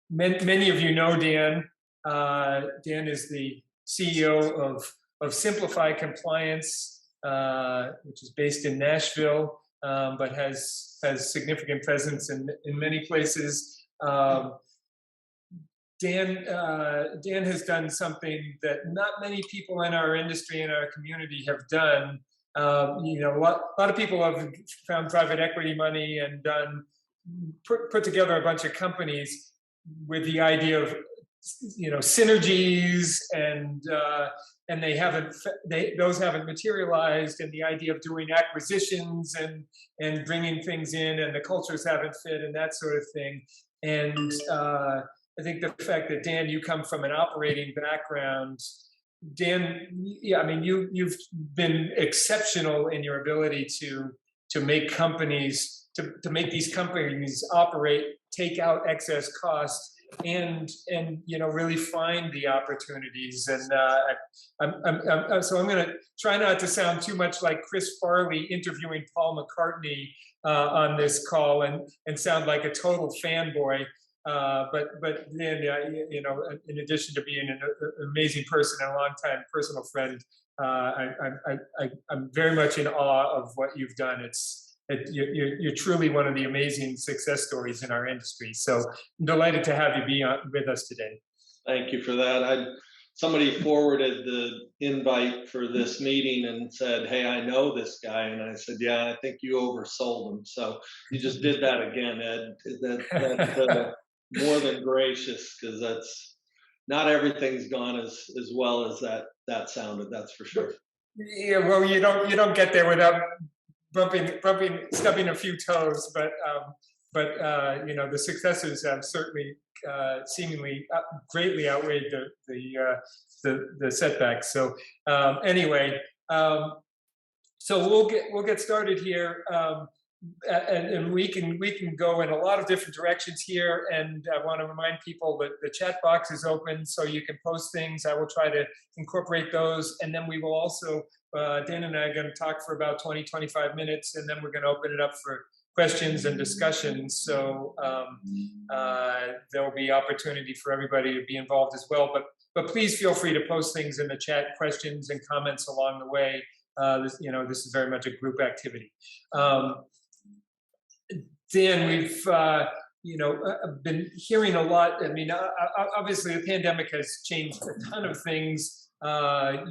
Many of you know Dan. Dan is the CEO of Simplify Compliance, which is based in Nashville, but has significant presence in many places. Dan has done something that not many people in our industry and our community have done. A lot of people have found private equity money and put together a bunch of companies with the idea of synergies, and those haven't materialized, and the idea of doing acquisitions and bringing things in, and the cultures haven't fit, and that sort of thing. And I think the fact that, Dan, you come from an operating background, Dan, yeah, I mean, you've been exceptional in your ability to make companies, to make these companies operate, take out excess costs, and really find the opportunities. And so I'm going to try not to sound too much like Chris Farley interviewing Paul McCartney on this call and sound like a total fanboy. But then, in addition to being an amazing person and a longtime personal friend, I'm very much in awe of what you've done. You're truly one of the amazing success stories in our industry. So I'm delighted to have you be with us today. Thank you for that. Somebody forwarded the invite for this meeting and said, "Hey, I know this guy," and I said, "Yeah, I think you oversold him." So you just did that again, Ed. That's more than gracious, because that's not everything's gone as well as that sounded. That's for sure. Yeah, well, you don't get there without stubbing a few toes, but the successes have certainly seemingly greatly outweighed the setbacks. So anyway, so we'll get started here, and we can go in a lot of different directions here. And I want to remind people that the chat box is open, so you can post things. I will try to incorporate those, and then we will also. Dan and I are going to talk for about 20-25 minutes, and then we're going to open it up for questions and discussions. So there will be opportunity for everybody to be involved as well. But please feel free to post things in the chat, questions and comments along the way. This is very much a group activity. Dan, we've been hearing a lot. I mean, obviously the pandemic has changed a ton of things. A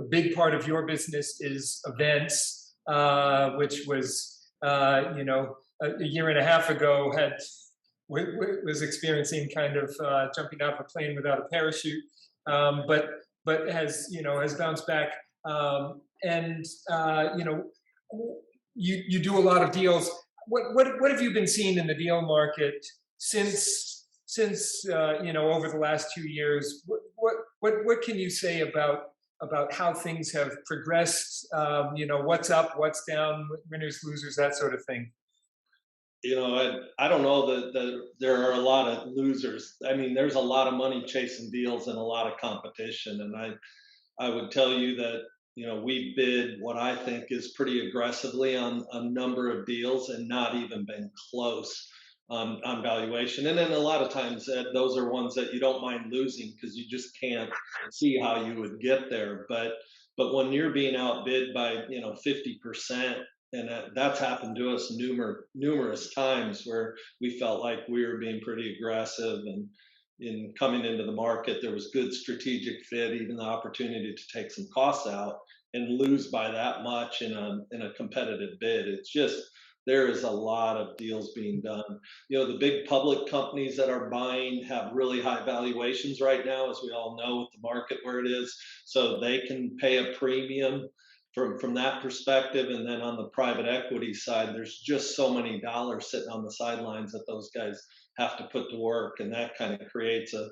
big part of your business is events, which was, a year and a half ago was experiencing kind of jumping out of a plane without a parachute, but has bounced back. You do a lot of deals. What have you been seeing in the deal market since over the last 2 years? What can you say about how things have progressed? What's up, what's down, winners, losers, that sort of thing. I don't know that there are a lot of losers. I mean, there's a lot of money chasing deals and a lot of competition. And I would tell you that, we bid what I think is pretty aggressively on a number of deals and not even been close on valuation. And then a lot of times, Ed, those are ones that you don't mind losing because you just can't see how you would get there. But when you're being outbid by 50%, and that's happened to us numerous times where we felt like we were being pretty aggressive, and in coming into the market there was good strategic fit, even the opportunity to take some costs out, and lose by that much in a competitive bid. It's just, there is a lot of deals being done. The big public companies that are buying have really high valuations right now, as we all know, with the market where it is. So they can pay a premium from that perspective. And then on the private equity side, there's just so many dollars sitting on the sidelines that those guys have to put to work. And that kind of creates a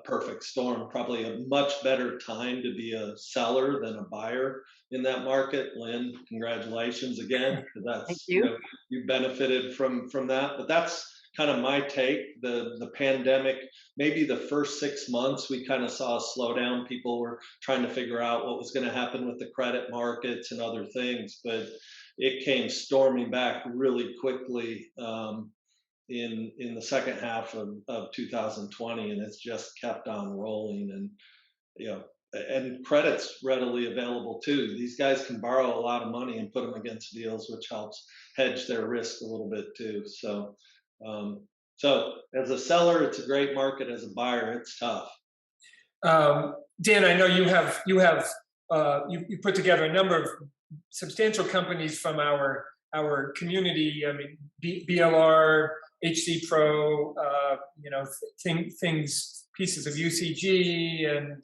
perfect storm. Probably a much better time to be a seller than a buyer in that market. Lynn, congratulations again. That's, Thank you. You benefited from that. But that's kind of my take. The pandemic, maybe the first 6 months, we kind of saw a slowdown. People were trying to figure out what was going to happen with the credit markets and other things, but it came storming back really quickly. in the second half of 2020, and it's just kept on rolling. And you know, and credit's readily available too. These guys can borrow a lot of money and put them against deals, which helps hedge their risk a little bit too. So, so as a seller, it's a great market. As a buyer, it's tough. Dan, I know you put together a number of substantial companies from our community. I mean, BLR, HC Pro, pieces of UCG, and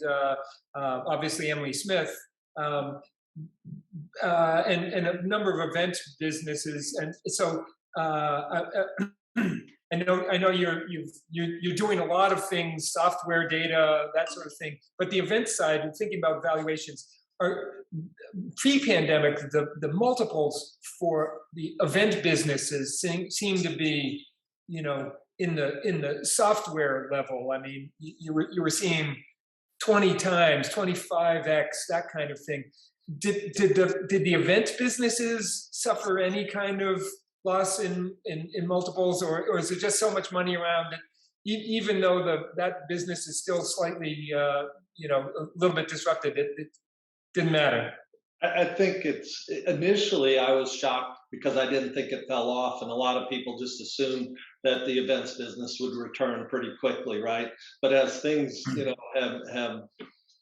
obviously Emily Smith, and a number of event businesses. And so I know you're doing a lot of things, software, data, that sort of thing. But the event side, and thinking about valuations, are pre-pandemic, the multiples for the event businesses seem to be, in the software level. I mean, you were seeing 20 times, 25x, that kind of thing. Did the event businesses suffer any kind of loss in multiples, or is it just so much money around that even though that business is still slightly a little bit disrupted, it didn't matter? I think it's initially I was shocked because I didn't think it fell off, and a lot of people just assumed that the events business would return pretty quickly, right? But as things have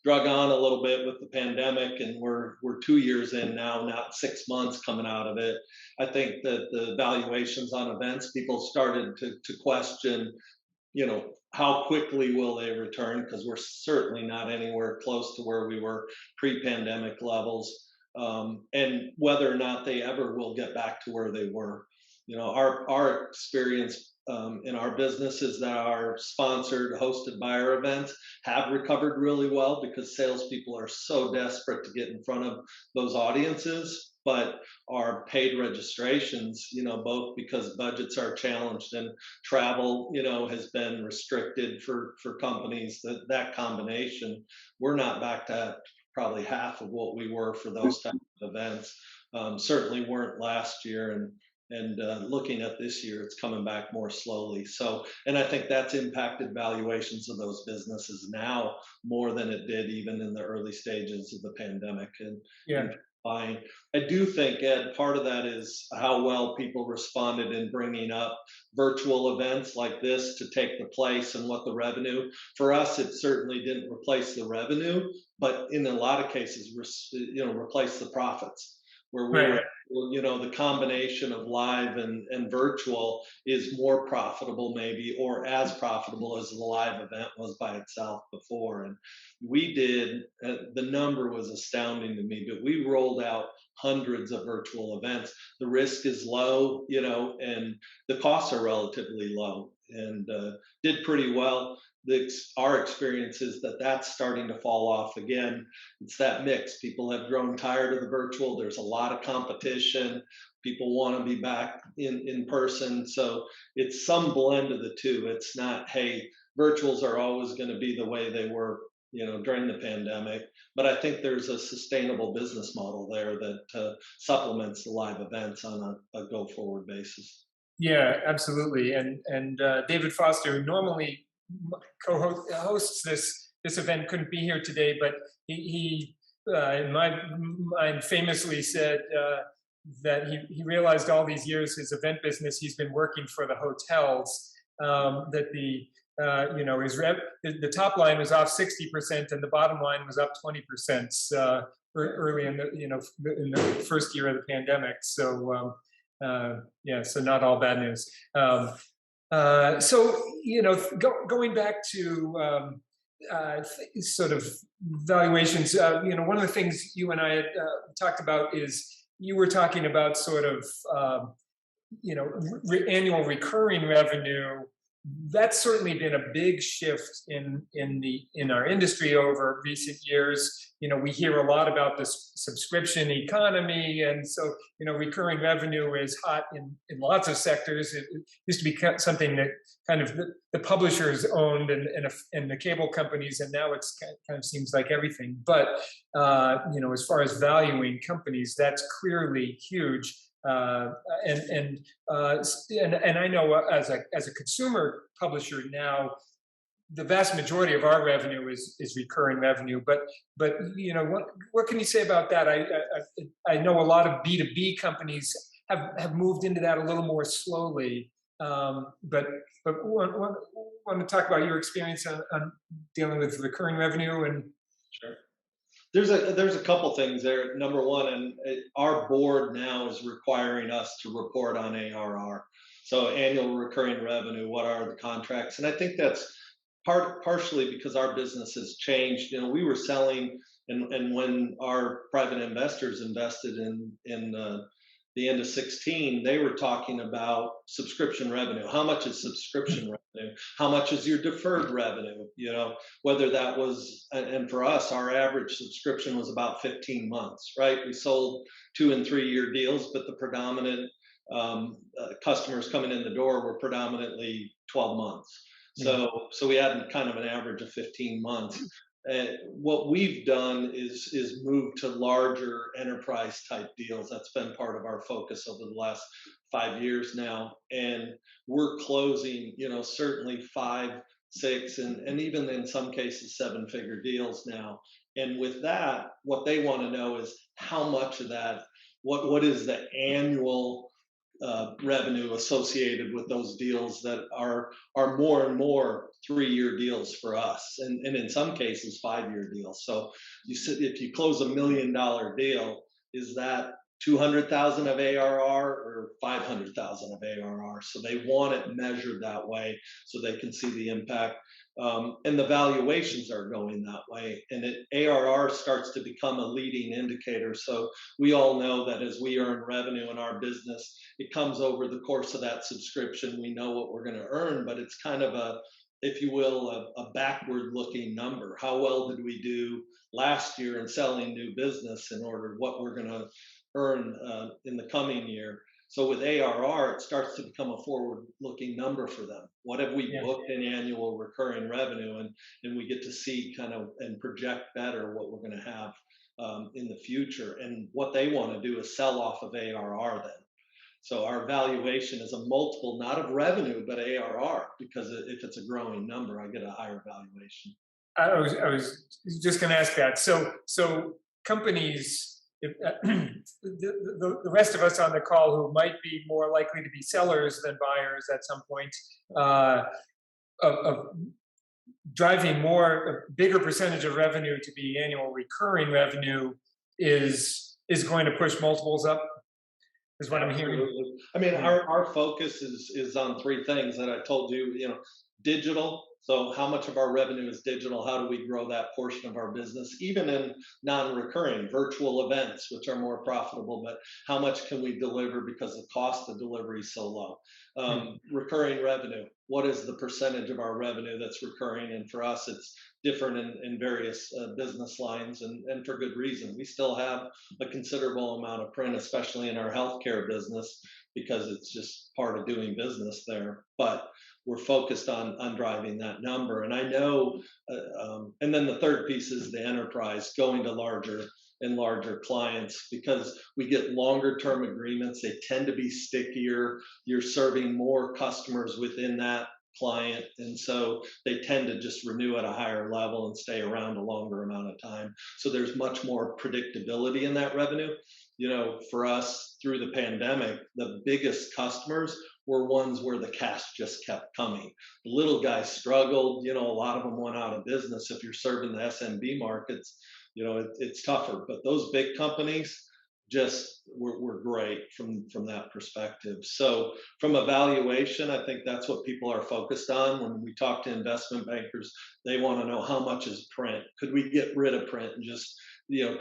drug on a little bit with the pandemic, and we're 2 years in now, not 6 months coming out of it, I think that the valuations on events, people started to question, how quickly will they return? Because we're certainly not anywhere close to where we were pre-pandemic levels, and whether or not they ever will get back to where they were. Our experience in our business is that our sponsored, hosted by our events have recovered really well because salespeople are so desperate to get in front of those audiences. But our paid registrations, both because budgets are challenged and travel, has been restricted for companies, that combination, we're not back to probably half of what we were for those types of events. Certainly weren't last year, and looking at this year, it's coming back more slowly. So, and I think that's impacted valuations of those businesses now more than it did even in the early stages of the pandemic. And buying. I do think, Ed, part of that is how well people responded in bringing up virtual events like this to take the place and what the revenue. For us, it certainly didn't replace the revenue, but in a lot of cases, replace the profits. Where we were, the combination of live and virtual is more profitable maybe, or as profitable as the live event was by itself before. And we did, the number was astounding to me, but we rolled out hundreds of virtual events. The risk is low, and the costs are relatively low, and did pretty well. Our experience is that that's starting to fall off again. It's that mix. People have grown tired of the virtual. There's a lot of competition. People want to be back in person. So it's some blend of the two. It's not, hey, virtuals are always going to be the way they were, during the pandemic. But I think there's a sustainable business model there that supplements the live events on a go-forward basis. Yeah, absolutely. And David Foster, who normally co-hosts this event, couldn't be here today, but he in my mind famously said that he realized all these years his event business, he's been working for the hotels, that the top line was off 60% and the bottom line was up 20% early in the first year of the pandemic. So so not all bad news. Going back to sort of valuations, one of the things you and I had talked about is you were talking about sort of, annual recurring revenue. That's certainly been a big shift in our industry over recent years. We hear a lot about this subscription economy, and so recurring revenue is hot in lots of sectors. It used to be something that kind of the publishers owned and the cable companies, and now it's kind of seems like everything. But as far as valuing companies, that's clearly huge. And I know as a consumer publisher now, the vast majority of our revenue is recurring revenue. But what can you say about that? I know a lot of B2B companies have moved into that a little more slowly. But want to talk about your experience on dealing with recurring revenue and. Sure. There's a couple things there. Number one, and our board now is requiring us to report on ARR, so annual recurring revenue. What are the contracts? And I think that's partially because our business has changed. We were selling, and when our private investors invested in the end of 16, they were talking about subscription revenue. How much is subscription revenue? How much is your deferred revenue? Whether that was, and for us, our average subscription was about 15 months, right? We sold 2 and 3 year deals, but the predominant customers coming in the door were predominantly 12 months. So we had kind of an average of 15 months. What we've done is move to larger enterprise type deals. That's been part of our focus over the last 5 years now, and we're closing, certainly 5, 6, and even in some cases 7-figure deals now. And with that, what they want to know is how much of that, what is the annual revenue associated with those deals that are more and more 3-year deals for us, and in some cases 5-year deals. So if you close $1 million deal, is that 200,000 of ARR or 500,000 of ARR? So they want it measured that way so they can see the impact. And the valuations are going that way, and ARR starts to become a leading indicator. So we all know that as we earn revenue in our business, it comes over the course of that subscription. We know what we're going to earn, but it's kind of a, if you will, a backward-looking number. How well did we do last year in selling new business in order what we're going to earn in the coming year? So with ARR, it starts to become a forward-looking number for them. What have we booked in annual recurring revenue? And we get to see kind of and project better what we're going to have in the future. And what they want to do is sell off of ARR then. So our valuation is a multiple, not of revenue, but ARR, because if it's a growing number, I get a higher valuation. I was just going to ask that. So companies, the rest of us on the call who might be more likely to be sellers than buyers at some point, of driving a bigger percentage of revenue to be annual recurring revenue is going to push multiples up, is what I'm hearing. I mean, our focus is on 3 things that I told you. Digital. So how much of our revenue is digital? How do we grow that portion of our business? Even in non-recurring virtual events, which are more profitable, but how much can we deliver because the cost of delivery is so low? Recurring revenue. What is the percentage of our revenue that's recurring? And for us, it's different in various business lines, and for good reason. We still have a considerable amount of print, especially in our healthcare business, because it's just part of doing business there. But we're focused on driving that number. And I know, and then the third piece is the enterprise, going to larger and larger clients, because we get longer term agreements. They tend to be stickier. You're serving more customers within that client, and so they tend to just renew at a higher level and stay around a longer amount of time. So there's much more predictability in that revenue. For us through the pandemic, the biggest customers were ones where the cash just kept coming. The little guys struggled. A lot of them went out of business. If you're serving the SMB markets, it's tougher. But those big companies just were great from that perspective. So from a valuation, I think that's what people are focused on. When we talk to investment bankers, they want to know how much is print. Could we get rid of print and just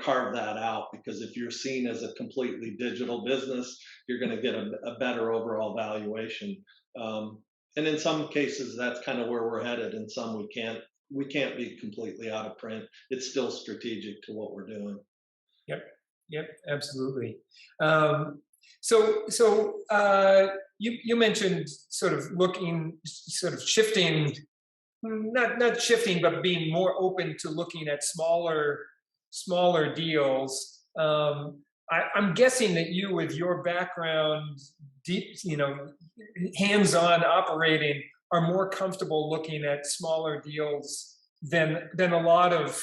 carve that out? Because if you're seen as a completely digital business, you're going to get a better overall valuation. And in some cases, that's kind of where we're headed. In some, we can't be completely out of print. It's still strategic to what we're doing. Yep, absolutely. So you mentioned sort of shifting, not shifting, but being more open to looking at smaller deals. I'm guessing that you, with your background, deep, hands-on operating, are more comfortable looking at smaller deals than a lot of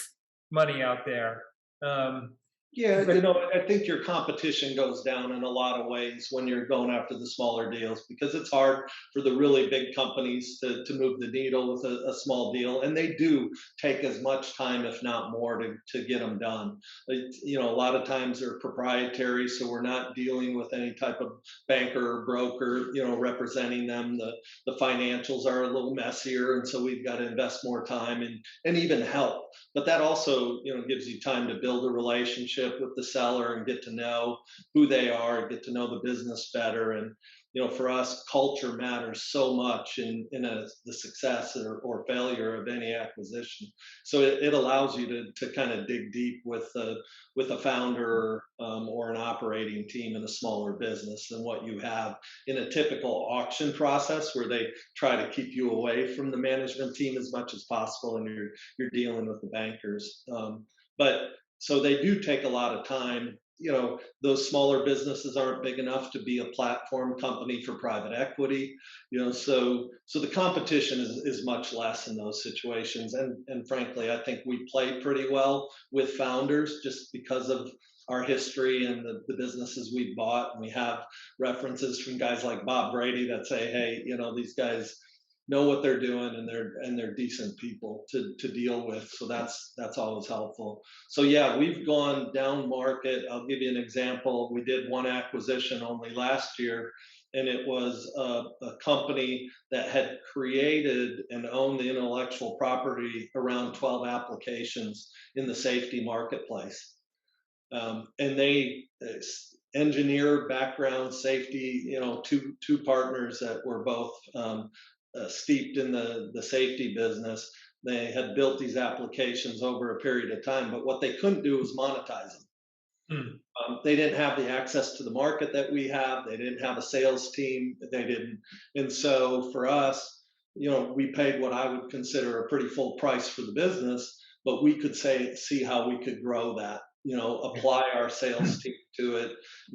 money out there. Um, Yeah, but I think your competition goes down in a lot of ways when you're going after the smaller deals because it's hard for the really big companies to move the needle with a small deal. And they do take as much time, if not more, to get them done. A lot of times they're proprietary, so we're not dealing with any type of banker or broker, representing them. The financials are a little messier, and so we've got to invest more time and even help. But that also, gives you time to build a relationship with the seller and get to know who they are, get to know the business better. And for us, culture matters so much in the success or failure of any acquisition. So it allows you to kind of dig deep with a founder or an operating team in a smaller business than what you have in a typical auction process where they try to keep you away from the management team as much as possible, and you're dealing with the bankers. But so they do take a lot of time. Those smaller businesses aren't big enough to be a platform company for private equity. So the competition is much less in those situations. And frankly, I think we play pretty well with founders just because of our history and the businesses we bought. And we have references from guys like Bob Brady that say, hey, these guys know what they're doing, and they're decent people to deal with. So that's always helpful. So yeah, we've gone down market. I'll give you an example. We did one acquisition only last year, and it was a company that had created and owned the intellectual property around 12 applications in the safety marketplace. And they engineer background safety, two partners that were both steeped in the safety business. They had built these applications over a period of time, but what they couldn't do was monetize them. mm, They didn't have the access to the market that we have. They didn't have a sales team. They didn't. And so for us, we paid what I would consider a pretty full price for the business, but we could see how we could grow that, apply our sales team to it,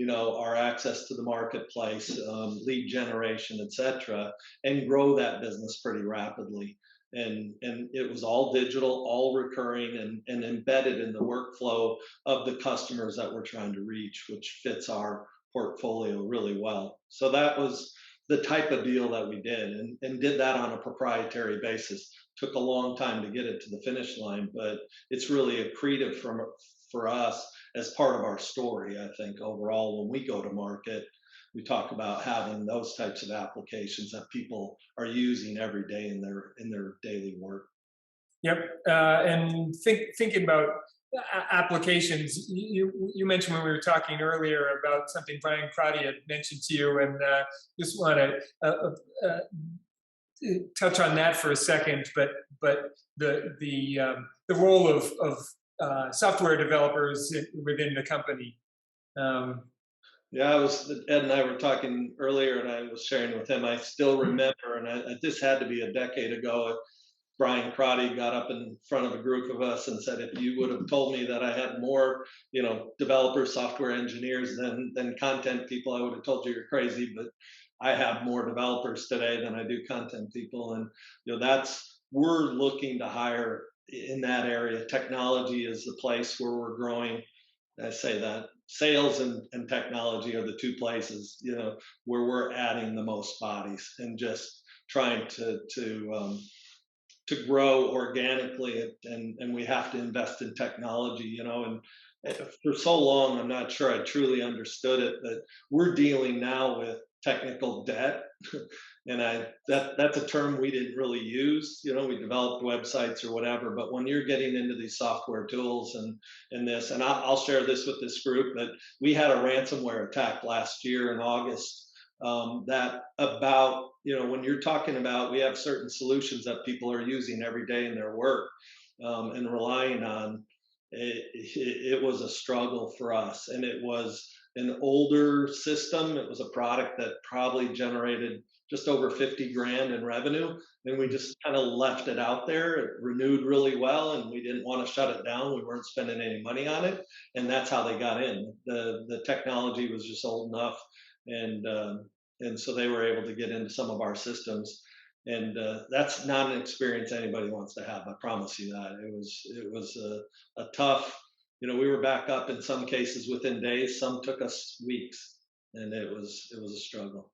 our access to the marketplace, lead generation, et cetera, and grow that business pretty rapidly. And it was all digital, all recurring, and embedded in the workflow of the customers that we're trying to reach, which fits our portfolio really well. So that was the type of deal that we did, and did that on a proprietary basis. Took a long time to get it to the finish line, but it's really accretive for us as part of our story. I think overall, when we go to market, we talk about having those types of applications that people are using every day in their daily work. yep. And thinking about applications, you mentioned when we were talking earlier about something Brian Crotty had mentioned to you, and just want to touch on that for a second. But the role of software developers within the company. Yeah, Ed and I were talking earlier, and I was sharing with him. I still remember, and this had to be a decade ago. Brian Crotty got up in front of a group of us and said, "If you would have told me that I had more, developers, software engineers than content people, I would have told you you're crazy. But I have more developers today than I do content people." And we're looking to hire in that area. Technology is the place where we're growing. I say that sales and technology are the two places, where we're adding the most bodies and just trying to grow organically, and we have to invest in technology, and for so long I'm not sure I truly understood it, but we're dealing now with technical debt. And that's a term we didn't really use. We developed websites or whatever, but when you're getting into these software tools and this, and I'll share this with this group, that we had a ransomware attack last year in August, that about, when you're talking about, we have certain solutions that people are using every day in their work, and relying on. It was a struggle for us, and it was an older system. It was a product that probably generated just over 50 grand in revenue. And we just kind of left it out there. It renewed really well, and we didn't want to shut it down. We weren't spending any money on it. And that's how they got in. The technology was just old enough. And so they were able to get into some of our systems. And that's not an experience anybody wants to have. I promise you that. It was a tough, we were back up in some cases within days. Some took us weeks, and it was a struggle.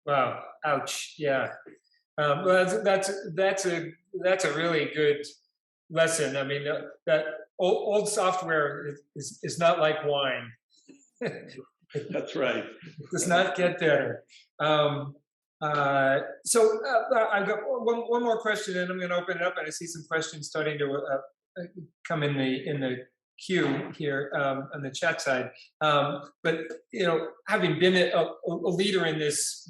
Wow. Ouch. Yeah. Well, that's a really good lesson. I mean, that old software is not like wine. That's right. It does not get better. So I've got one more question, and I'm going to open it up. And I see some questions starting to come in the queue here on the chat side. But having been a leader in this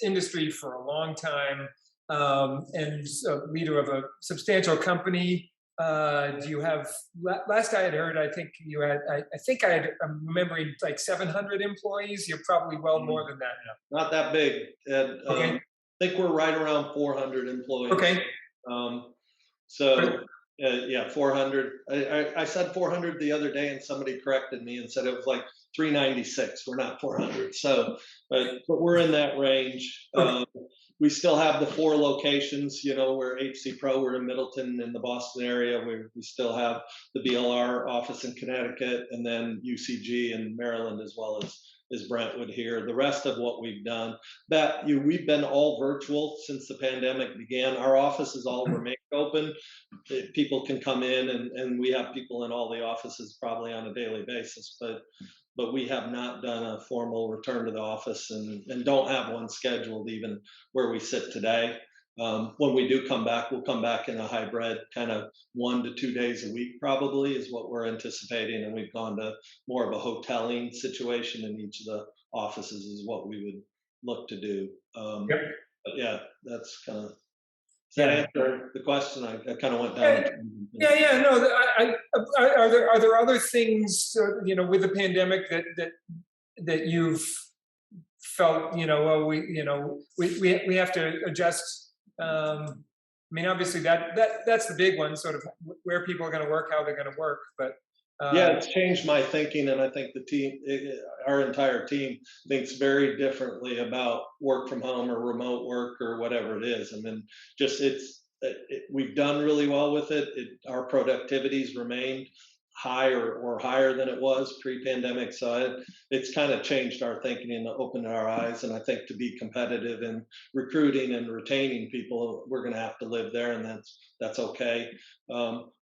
industry for a long time, and a leader of a substantial company, do you have? Last I had heard, I think you had. I'm remembering like 700 employees. You're probably well more than that now. Not that big. And, Okay. I think we're right around 400 employees. Okay. Yeah, 400. I said 400 the other day, and somebody corrected me and said it was like 396. We're not 400. So, but we're in that range. We still have the 4 locations. We're HC Pro. We're in Middleton in the Boston area. We still have the BLR office in Connecticut, and then UCG in Maryland, as well as Brentwood here. The rest of what we've done, we've been all virtual since the pandemic began. Our offices all remain open. People can come in, and we have people in all the offices probably on a daily basis, but we have not done a formal return to the office, and don't have one scheduled even where we sit today. When we do come back, we'll come back in a hybrid kind of 1 to 2 days a week, probably is what we're anticipating. And we've gone to more of a hoteling situation in each of the offices is what we would look to do. Yep. But yeah, that's kind of, does that answer the question? I kind of went down. Yeah. No, are there other things, with the pandemic that you've felt, well, we have to adjust. I mean, obviously that's the big one, sort of where people are going to work, how they're going to work. But yeah, it's changed my thinking, and I think the team, our entire team, thinks very differently about work from home or remote work or whatever it is. I mean, just we've done really well with it. Our productivity's remained high or higher than it was pre-pandemic. So it's kind of changed our thinking and opened our eyes. And I think to be competitive in recruiting and retaining people, we're going to have to live there, and that's okay.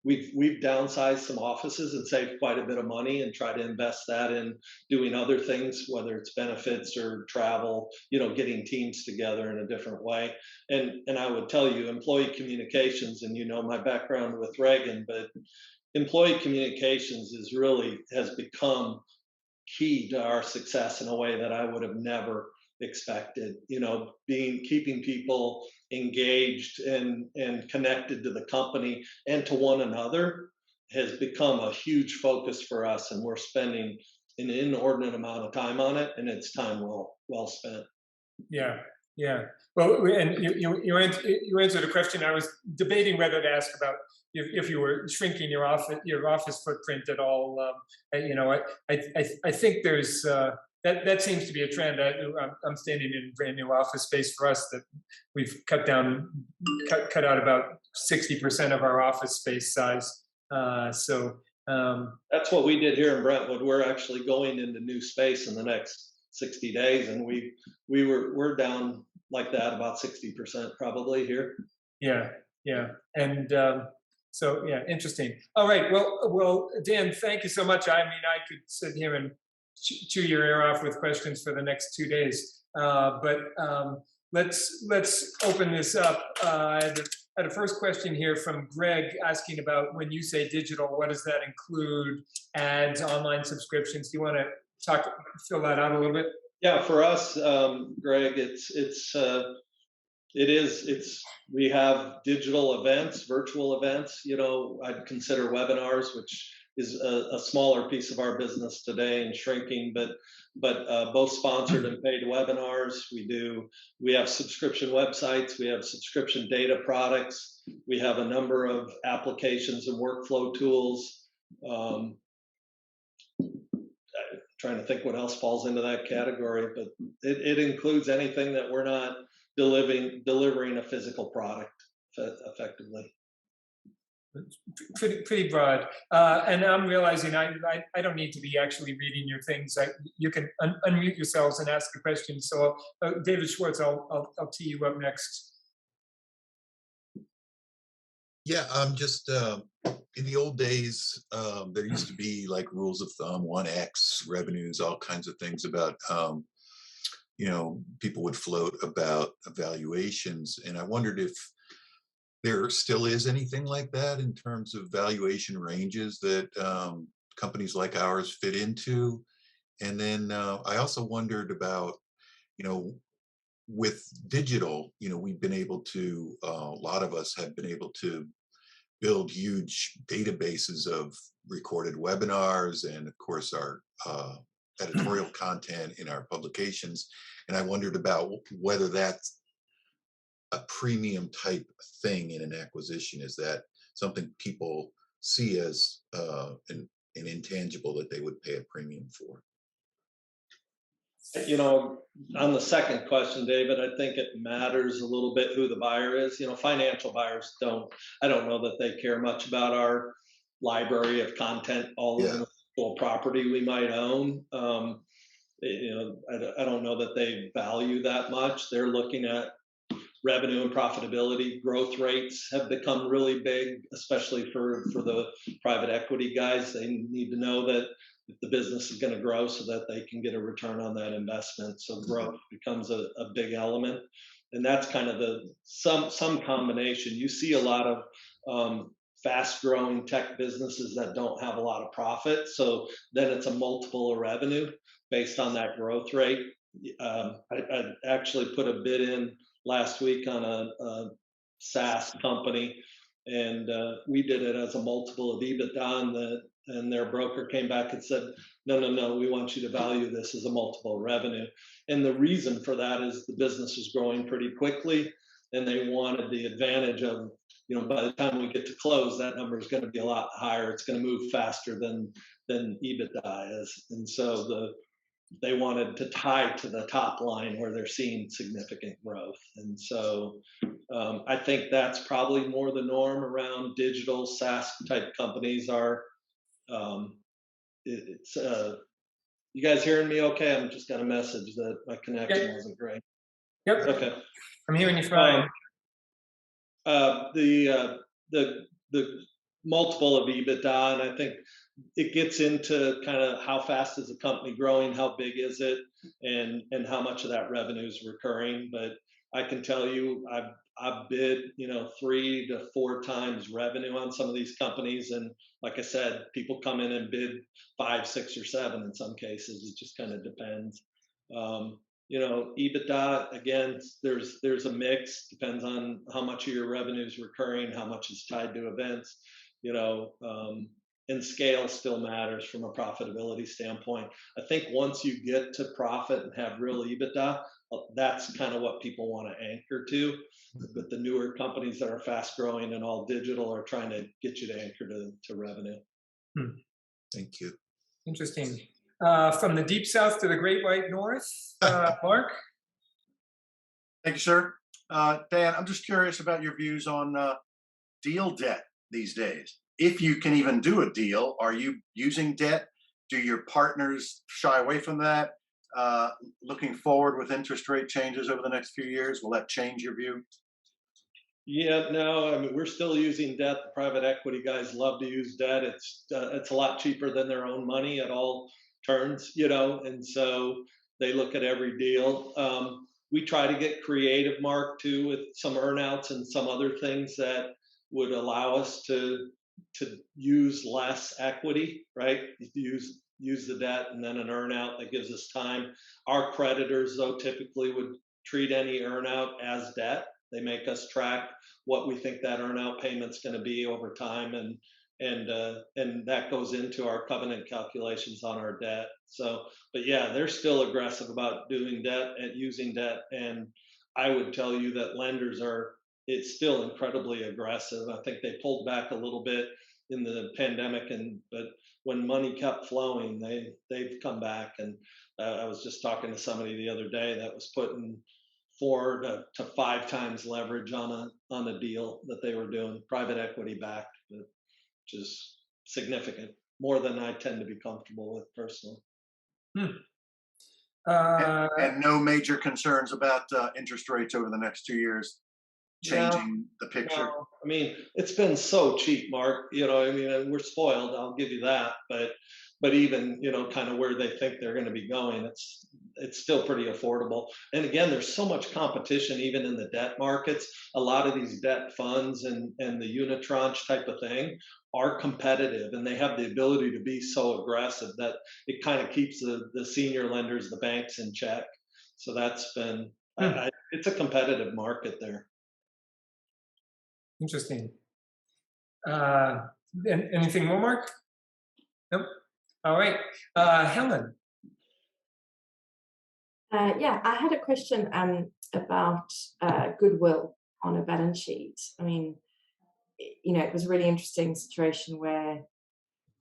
We've downsized some offices and saved quite a bit of money, and try to invest that in doing other things, whether it's benefits or travel, getting teams together in a different way. And I would tell you, employee communications, and my background with Ragan, but employee communications has become key to our success in a way that I would have never expected. Keeping people engaged and connected to the company and to one another has become a huge focus for us, and we're spending an inordinate amount of time on it, and it's time well spent. Yeah. Well, and you answered a question I was debating whether to ask about if you were shrinking your office footprint at all. I think there's that seems to be a trend. I'm standing in brand new office space for us that we've cut out about 60% of our office space size. So that's what we did here in Brentwood. We're actually going into new space in the next 60 days, and we're down like that about 60% probably here. Yeah, and so yeah, interesting. All right, well, Dan, thank you so much. I mean, I could sit here and chew your ear off with questions for the next 2 days, but let's open this up. I had a first question here from Greg asking about, when you say digital, what does that include? Ads, online subscriptions? Do you want to fill that out a little bit? Yeah, for us, Greg, we have digital events, virtual events. I'd consider webinars, which is a smaller piece of our business today and shrinking, but both sponsored and paid webinars. We have subscription websites, we have subscription data products, we have a number of applications and workflow tools. Trying to think what else falls into that category, but it includes anything that we're not delivering a physical product effectively. Pretty broad. And I'm realizing I don't need to be actually reading your things. You can unmute yourselves and ask a question. So David Schwartz, I'll tee you up next. Yeah, I'm just in the old days, there used to be like rules of thumb, 1x revenues, all kinds of things about, people would float about valuations. And I wondered if there still is anything like that in terms of valuation ranges that companies like ours fit into. And then I also wondered about, with digital, we've been able to, a lot of us have been able to build huge databases of recorded webinars and of course our editorial content in our publications. And I wondered about whether that's a premium type thing in an acquisition. Is that something people see as an intangible that they would pay a premium for? On the second question, David, I think it matters a little bit who the buyer is. Financial buyers I don't know that they care much about our library of content, all of the intellectual property we might own. I don't know that they value that much. They're looking at revenue and profitability. Growth rates have become really big, especially for the private equity guys. They need to know that if the business is going to grow so that they can get a return on that investment. So growth becomes a big element. And that's kind of some combination. You see a lot of fast growing tech businesses that don't have a lot of profit. So then it's a multiple of revenue based on that growth rate. I actually put a bid in last week on a SaaS company, and we did it as a multiple of EBITDA, and their broker came back and said, no, we want you to value this as a multiple of revenue. And the reason for that is the business was growing pretty quickly, and they wanted the advantage of, by the time we get to close, that number is going to be a lot higher. It's going to move faster than EBITDA is. And so they wanted to tie to the top line where they're seeing significant growth. And so I think that's probably more the norm around digital SaaS type companies are. You guys hearing me okay? I'm just got a message that my connection wasn't great. Yep. Okay. I'm hearing you fine. The multiple of EBITDA, and I think it gets into kind of how fast is the company growing, how big is it, and how much of that revenue is recurring. But I can tell you, I've bid 3 to 4 times revenue on some of these companies, and like I said, people come in and bid 5, 6, or 7 in some cases. It just kind of depends. EBITDA, again, there's a mix, depends on how much of your revenue is recurring, how much is tied to events, and scale still matters from a profitability standpoint. I think once you get to profit and have real EBITDA, that's kind of what people want to anchor to. But the newer companies that are fast growing and all digital are trying to get you to anchor to revenue. Thank you. Interesting. From the deep south to the great white north, Mark? Thank you, sir. Dan, I'm just curious about your views on deal debt these days. If you can even do a deal, are you using debt? Do your partners shy away from that? Looking forward with interest rate changes over the next few years, will that change your view? Yeah, no, I mean, we're still using debt. The private equity guys love to use debt. It's a lot cheaper than their own money at all turns, and so they look at every deal. We try to get creative, Mark, too, with some earnouts and some other things that would allow us to use less equity, right? Use the debt and then an earnout that gives us time. Our creditors, though, typically would treat any earnout as debt. They make us track what we think that earnout payment's going to be over time, and and that goes into our covenant calculations on our debt. So, but yeah, they're still aggressive about doing debt and using debt, and I would tell you that lenders are. It's still incredibly aggressive. I think they pulled back a little bit in the pandemic, but when money kept flowing, they've come back. And I was just talking to somebody the other day that was putting 4 to 5 times leverage on a deal that they were doing, private equity backed, which is significant, more than I tend to be comfortable with personally. And no major concerns about interest rates over the next 2 years changing the picture. No, I mean, it's been so cheap, Mark. I mean, and we're spoiled. I'll give you that. But even kind of where they think they're going to be going, it's still pretty affordable. And again, there's so much competition even in the debt markets. A lot of these debt funds and the unitranche type of thing are competitive, and they have the ability to be so aggressive that it kind of keeps the senior lenders, the banks, in check. So that's been it's a competitive market there. Interesting. Anything more, Mark? Nope. All right. Helen. Yeah, I had a question about goodwill on a balance sheet. I mean, it was a really interesting situation where it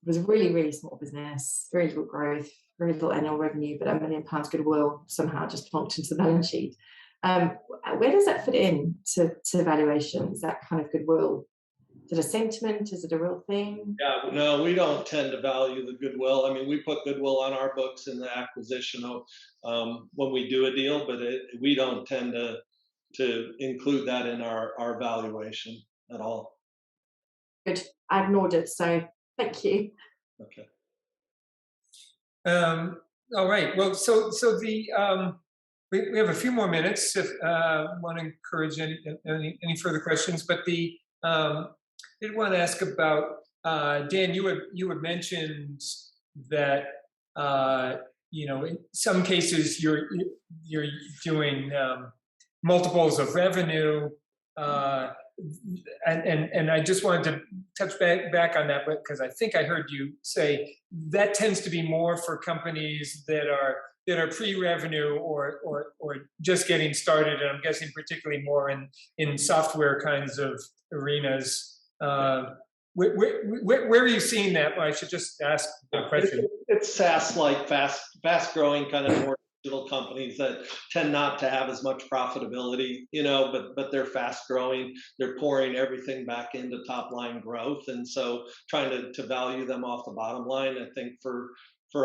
was a really, really small business, very little growth, very little annual revenue, but £1 million goodwill somehow just plonked into the balance sheet. Where does that fit in to valuations, that kind of goodwill? Is it a sentiment? Is it a real thing? Yeah, no, we don't tend to value the goodwill. I mean, we put goodwill on our books in the acquisition of when we do a deal, but we don't tend to include that in our valuation at all. Good. I ignored it, so thank you. Okay. All right. Well, so the we have a few more minutes if want to encourage any further questions, but did want to ask about Dan. You had mentioned that in some cases you're doing multiples of revenue, and I just wanted to touch back on that because I think I heard you say that tends to be more for companies that are pre-revenue or just getting started, and I'm guessing particularly more in software kinds of arenas. Where are you seeing that? Well, I should just ask the question. It's SaaS-like, fast-growing kind of more digital companies that tend not to have as much profitability, but they're fast-growing. They're pouring everything back into top-line growth, and so trying to value them off the bottom line. I think for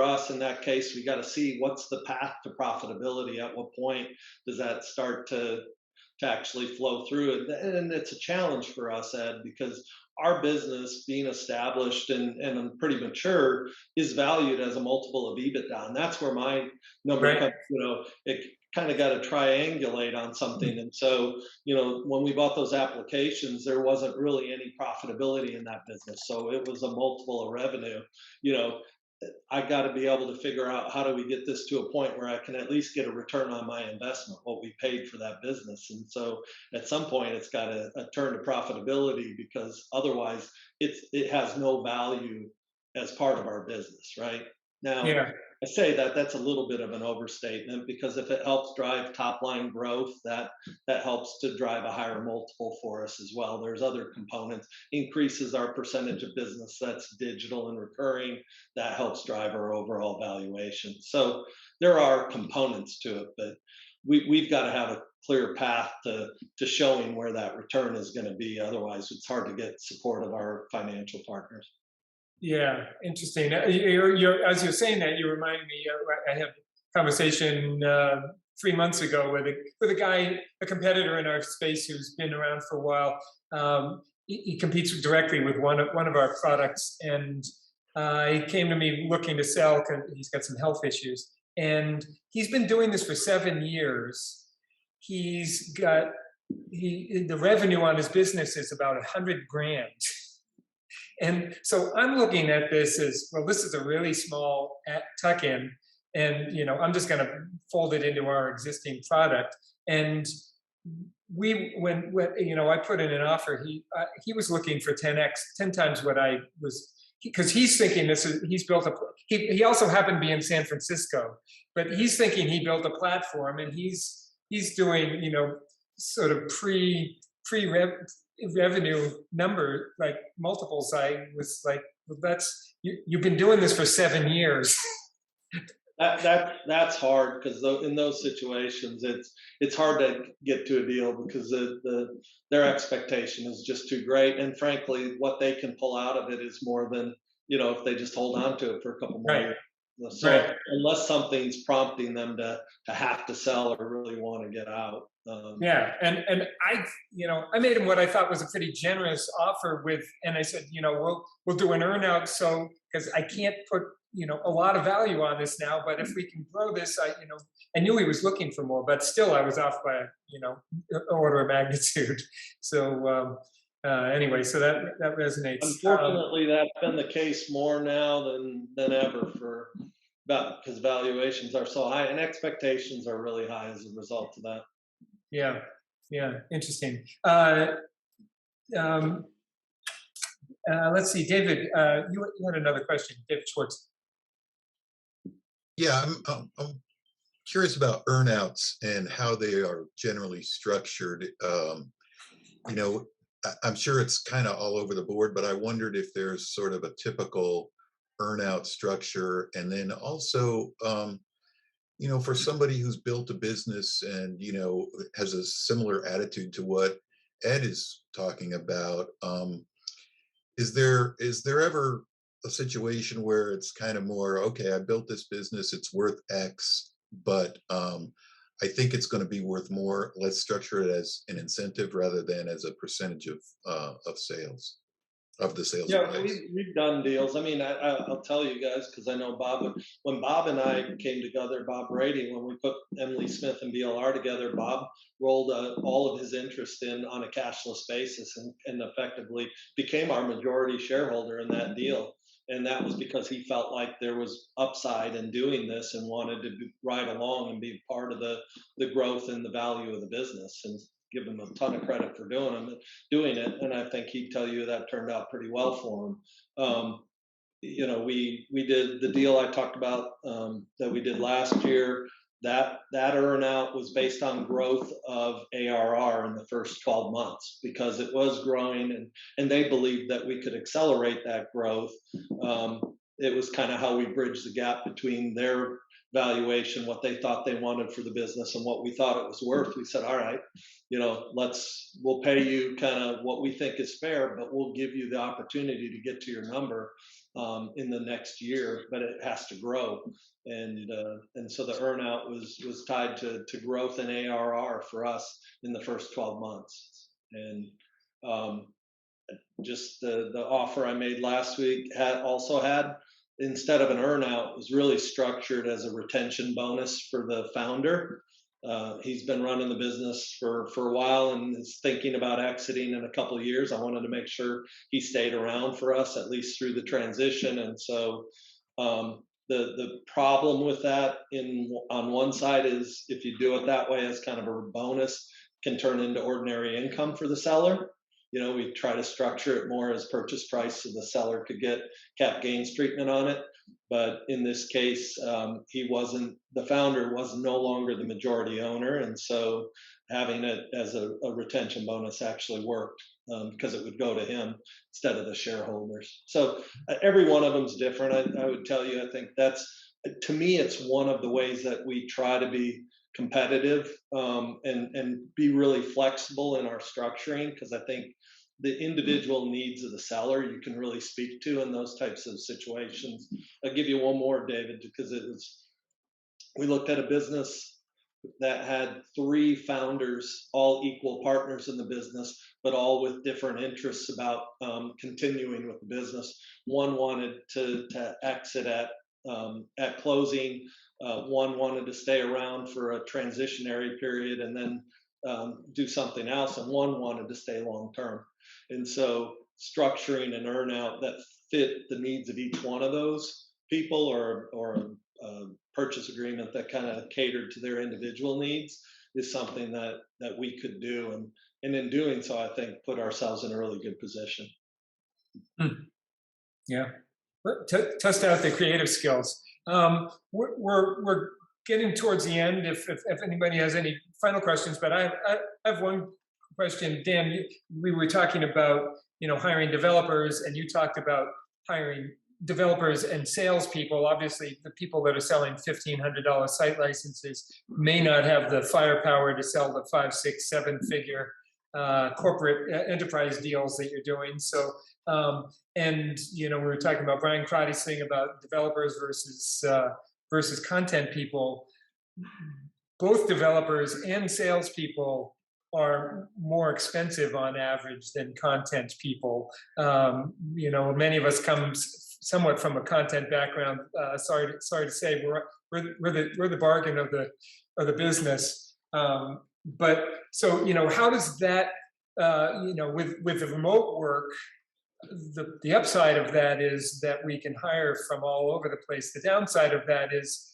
us in that case, we got to see what's the path to profitability. At what point does that start to actually flow through? And it's a challenge for us, Ed, because our business being established and pretty mature is valued as a multiple of EBITDA. And that's where my number comes, it kind of got to triangulate on something. And so, when we bought those applications, there wasn't really any profitability in that business. So it was a multiple of revenue. I got to be able to figure out how do we get this to a point where I can at least get a return on my investment, what we paid for that business. And so at some point it's got to turn to profitability, because otherwise it has no value as part of our business, right? Now, I say that's a little bit of an overstatement, because if it helps drive top line growth, that helps to drive a higher multiple for us as well. There's other components, increases our percentage of business that's digital and recurring, that helps drive our overall valuation. So there are components to it, but we've got to have a clear path to showing where that return is going to be. Otherwise, it's hard to get support of our financial partners. Yeah, interesting. As you're saying that, you remind me. I had a conversation 3 months ago with a guy, a competitor in our space who's been around for a while. He competes directly with one of our products, and he came to me looking to sell because he's got some health issues, and he's been doing this for 7 years. He's got the revenue on his business is about $100,000. And so I'm looking at this as, well, this is a really small tuck-in, and I'm just going to fold it into our existing product. And when I put in an offer, he was looking for 10 times what I was, because he's thinking he's built he also happened to be in San Francisco, but he's thinking he built a platform, and he's doing sort of revenue number, like multiples. I was like, well, you've been doing this for 7 years. That's hard, because in those situations it's hard to get to a deal, because their expectation is just too great, and frankly what they can pull out of it is more than if they just hold on to it for a couple more years. So Right. unless something's prompting them to have to sell or really want to get out. Yeah, and I made him what I thought was a pretty generous offer and I said, we'll do an earnout, so because I can't put a lot of value on this now, but if we can grow this, I knew he was looking for more, but still I was off by order of magnitude. So anyway, so that resonates. Unfortunately, that's been the case more now than ever because valuations are so high and expectations are really high as a result of that. Yeah, interesting. Let's see, David, you had another question, David Schwartz. Yeah, I'm curious about earnouts and how they are generally structured. I'm sure it's kind of all over the board, but I wondered if there's sort of a typical earnout structure, and then also, for somebody who's built a business and has a similar attitude to what Ed is talking about, is there ever a situation where it's kind of more, okay, I built this business, it's worth X, but I think it's going to be worth more. Let's structure it as an incentive rather than as a percentage of sales, of the sales Yeah, price. we've done deals. I mean, I'll tell you guys, because I know Bob. When Bob and I came together, Bob Brady, when we put Emily Smith and BLR together, Bob rolled all of his interest in on a cashless basis, and effectively became our majority shareholder in that deal. And that was because he felt like there was upside in doing this and wanted to ride along and be part of the growth and the value of the business, and give him a ton of credit for doing it. And I think he'd tell you that turned out pretty well for him. We did the deal I talked about that we did last year. That earnout was based on growth of ARR in the first 12 months, because it was growing, and they believed that we could accelerate that growth. It was kind of how we bridged the gap between their valuation, what they thought they wanted for the business, and what we thought it was worth. We said, all right, we'll pay you kind of what we think is fair, but we'll give you the opportunity to get to your number in the next year, but it has to grow. And so the earnout was tied to growth in ARR for us in the first 12 months. And just the offer I made last week also had, instead of an earnout, was really structured as a retention bonus for the founder. He's been running the business for a while and is thinking about exiting in a couple of years. I wanted to make sure he stayed around for us, at least through the transition. And so the problem with that on one side is, if you do it that way as kind of a bonus, can turn into ordinary income for the seller. We try to structure it more as purchase price, so the seller could get cap gains treatment on it. But in this case, the founder was no longer the majority owner. And so having it as a retention bonus actually worked, because it would go to him instead of the shareholders. So every one of them's different. I would tell you, I think to me, it's one of the ways that we try to be competitive and be really flexible in our structuring, because I think the individual needs of the seller you can really speak to in those types of situations. I'll give you one more, David, because we looked at a business that had 3 founders, all equal partners in the business, but all with different interests about continuing with the business. One wanted to exit at closing. One wanted to stay around for a transitionary period and then do something else, and one wanted to stay long term. And so structuring an earnout that fit the needs of each one of those people, or a purchase agreement that kind of catered to their individual needs, is something that we could do, and in doing so, I think put ourselves in a really good position. Yeah, test out the creative skills. We're getting towards the end. If anybody has any final questions, but I have one question. Dan, we were talking about hiring developers, and you talked about hiring developers and salespeople. Obviously, the people that are selling $1,500 site licenses may not have the firepower to sell the 5, 6, 7-figure corporate enterprise deals that you're doing. So, and we were talking about Brian Crotty's thing about developers versus content people. Both developers and salespeople are more expensive on average than content people. Many of us come somewhat from a content background. Sorry to say, we're the bargain of the business. But so how does that with the remote work, the upside of that is that we can hire from all over the place. The downside of that is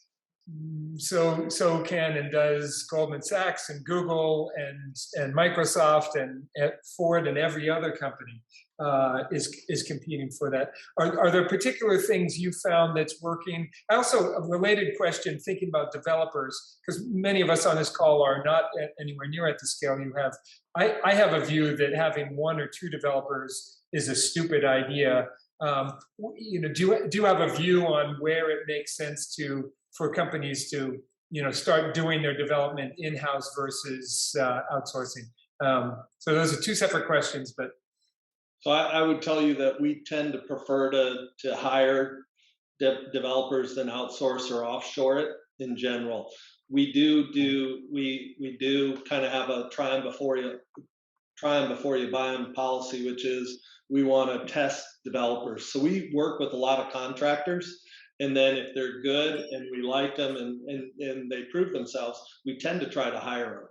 so can and does Goldman Sachs and Google and Microsoft and Ford and every other company is competing for that. Are there particular things you found that's working? Also, a related question, thinking about developers, because many of us on this call are not anywhere near at the scale you have. I have a view that having 1 or 2 developers is a stupid idea. Do you have a view on where it makes sense for companies to start doing their development in-house versus outsourcing? So those are 2 separate questions, but. So I would tell you that we tend to prefer to hire developers than outsource or offshore it in general. We do kind of have a try them before you buy them policy, which is we want to test developers. So we work with a lot of contractors, and then if they're good and we like them and they prove themselves, we tend to try to hire them.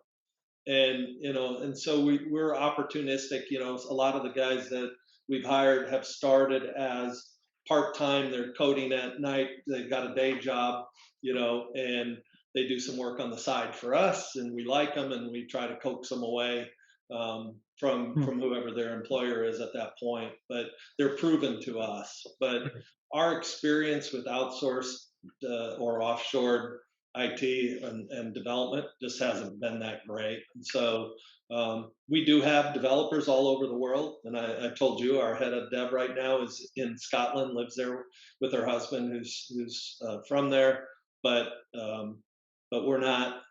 And so we're opportunistic. A lot of the guys that we've hired have started as part-time. They're coding at night. They've got a day job, and they do some work on the side for us, and we like them, and we try to coax them away from whoever their employer is at that point. But they're proven to us. But our experience with outsourced or offshore IT and development just hasn't been that great. And so we do have developers all over the world. And I told you our head of dev right now is in Scotland, lives there with her husband who's from there. But we're not.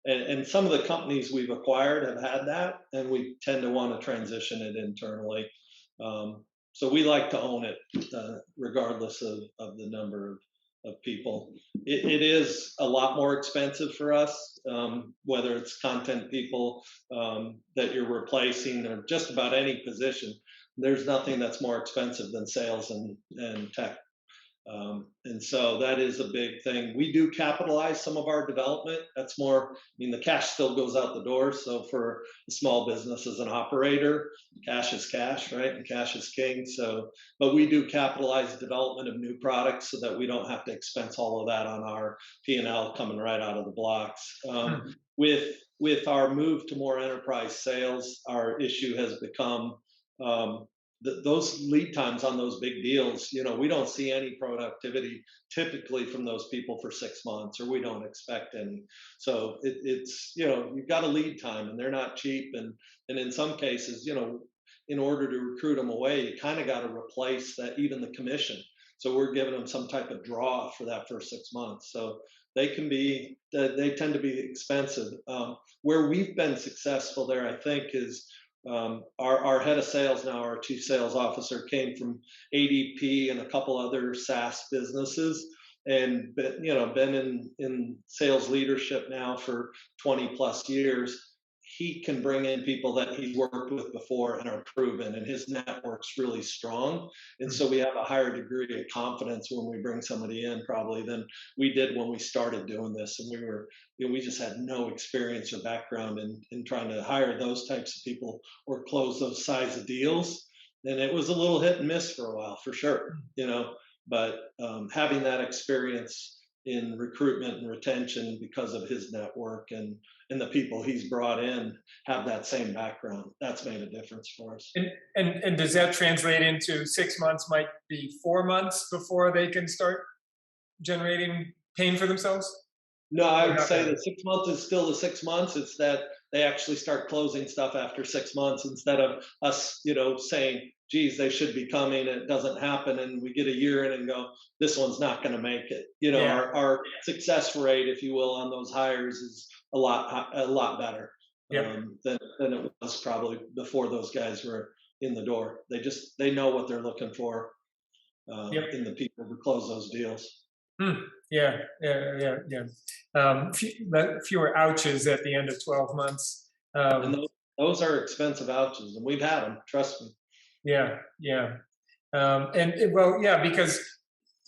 And some of the companies we've acquired have had that, and we tend to want to transition it internally. So we like to own it, regardless of the number of people. It is a lot more expensive for us, whether it's content people that you're replacing or just about any position. There's nothing that's more expensive than sales and tech. And so that is a big thing. We do capitalize some of our development. That's more, the cash still goes out the door. So for a small business as an operator, cash is cash, right? And cash is king. So, but we do capitalize development of new products so that we don't have to expense all of that on our P&L coming right out of the blocks. With our move to more enterprise sales, our issue has become those lead times on those big deals. We don't see any productivity typically from those people for 6 months, or we don't expect any. So it's you've got a lead time, and they're not cheap, and in some cases, in order to recruit them away, you kind of got to replace that, even the commission. So we're giving them some type of draw for that first 6 months. So they tend to be expensive. Where we've been successful there, I think, is our head of sales now, our chief sales officer, came from ADP and a couple other SaaS businesses, and been in sales leadership now for 20 plus years. He can bring in people that he's worked with before and are proven, and his network's really strong. And so we have a higher degree of confidence when we bring somebody in, probably, than we did when we started doing this. And we just had no experience or background in trying to hire those types of people or close those size of deals. And it was a little hit and miss for a while, for sure, But having that experience in recruitment and retention because of his network, and the people he's brought in have that same background. That's made a difference for us. And does that translate into 6 months, might be 4 months before they can start generating pain for themselves? No, I Or would not say really? that 6 months is still the 6 months. It's that they actually start closing stuff after 6 months instead of us, saying, geez, they should be coming, and it doesn't happen, and we get a year in and go, this one's not going to make it. Yeah. Our success rate, if you will, on those hires is a lot better Yep. than it was probably before those guys were in the door. They know what they're looking for Yep. in the people to close those deals. Yeah. Fewer ouches at the end of 12 months. And those are expensive ouches, and we've had them. Trust me. Yeah. Well, yeah, because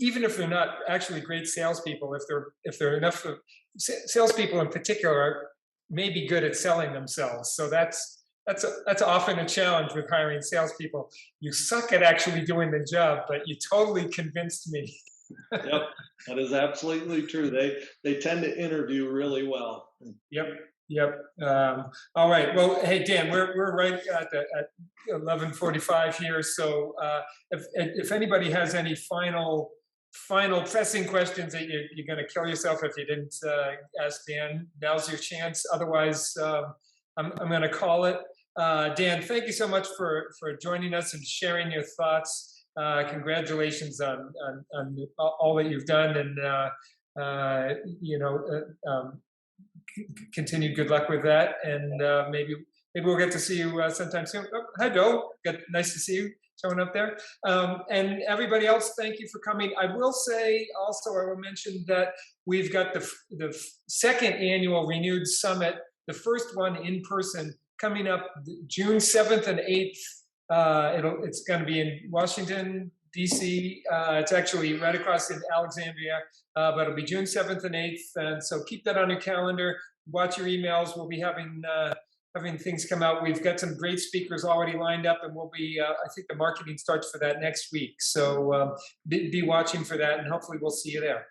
even if they're not actually great salespeople, if they're enough of salespeople in particular are maybe good at selling themselves. So that's often a challenge with hiring salespeople. You suck at actually doing the job, but you totally convinced me. Yep, that is absolutely true. They tend to interview really well. Yep. All right. Well, hey Dan, we're right at 11:45 here. So if anybody has any final pressing questions that you're going to kill yourself if you didn't ask Dan, now's your chance. Otherwise, I'm going to call it. Dan, thank you so much for joining us and sharing your thoughts. Congratulations on all that you've done, and continued good luck with that. And maybe we'll get to see you sometime soon. Oh, hi, Bill. Nice to see you showing up there. And everybody else, thank you for coming. I will say also, I will mention that we've got the second annual Renewed Summit, the first one in person, coming up June 7th and 8th. It's going to be in Washington, D.C. It's actually right across in Alexandria, but it'll be June 7th and 8th. And so keep that on your calendar. Watch your emails. We'll be having things come out. We've got some great speakers already lined up, and we'll be, I think the marketing starts for that next week. So be watching for that, and hopefully we'll see you there.